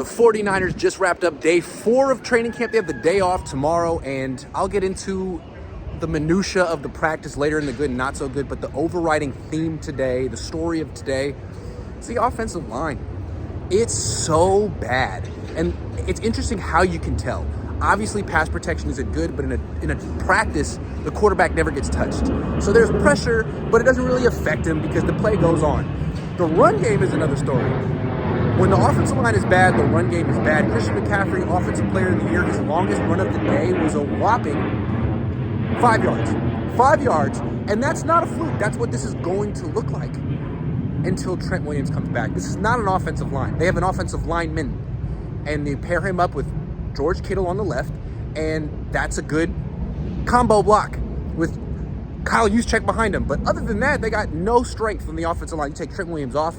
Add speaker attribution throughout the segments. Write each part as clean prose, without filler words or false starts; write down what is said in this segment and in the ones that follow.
Speaker 1: The 49ers just wrapped up day 4 of training camp. They have the day off tomorrow, and I'll get into the minutia of the practice later in the good and not so good, but the overriding theme today, the story of today, is the offensive line. It's so bad. And it's interesting how you can tell. Obviously, pass protection isn't good, but in a practice, the quarterback never gets touched. So there's pressure, but it doesn't really affect him because the play goes on. The run game is another story. When the offensive line is bad, the run game is bad. Christian McCaffrey, Offensive Player of the Year, his longest run of the day was a whopping 5 yards. 5 yards, and that's not a fluke. That's what this is going to look like until Trent Williams comes back. This is not an offensive line. They have an offensive lineman, and they pair him up with George Kittle on the left, and that's a good combo block with Kyle Juszczyk behind him. But other than that, they got no strength from the offensive line. You take Trent Williams off,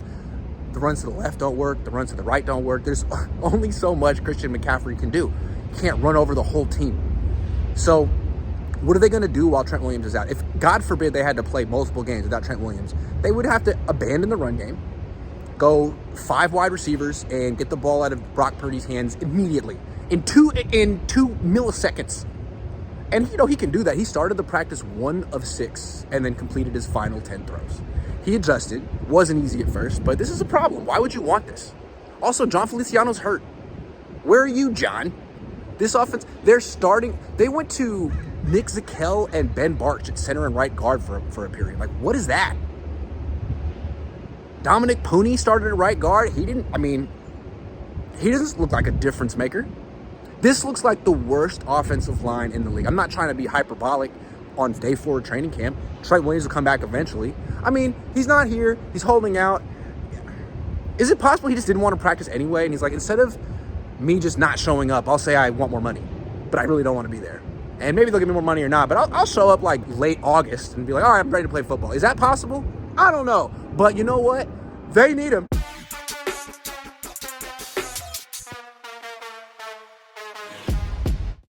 Speaker 1: the runs to the left don't work, the runs to the right don't work. There's only so much Christian McCaffrey can do. You can't run over the whole team. So what are they going to do while Trent Williams is out? If, God forbid, they had to play multiple games without Trent Williams, they would have to abandon the run game, go 5 wide receivers, and get the ball out of Brock Purdy's hands immediately in two milliseconds. And, he can do that. He started the practice 1 of 6 and then completed his final 10 throws. He adjusted. Wasn't easy at first, but this is a problem. Why would you want this? Also, John Feliciano's hurt. Where are you, John? This offense, they went to Nick Zakelj and Ben Bartch at center and right guard for a period. Like, what is that? Dominic Pooney started at right guard. He doesn't look like a difference maker. This looks like the worst offensive line in the league. I'm not trying to be hyperbolic on day 4 of training camp. Trent Williams will come back eventually. He's not here. He's holding out. Is it possible he just didn't want to practice anyway? And he's like, instead of me just not showing up, I'll say I want more money, but I really don't want to be there. And maybe they'll give me more money or not, but I'll show up like late August and be like, all right, I'm ready to play football. Is that possible? I don't know. But you know what? They need him.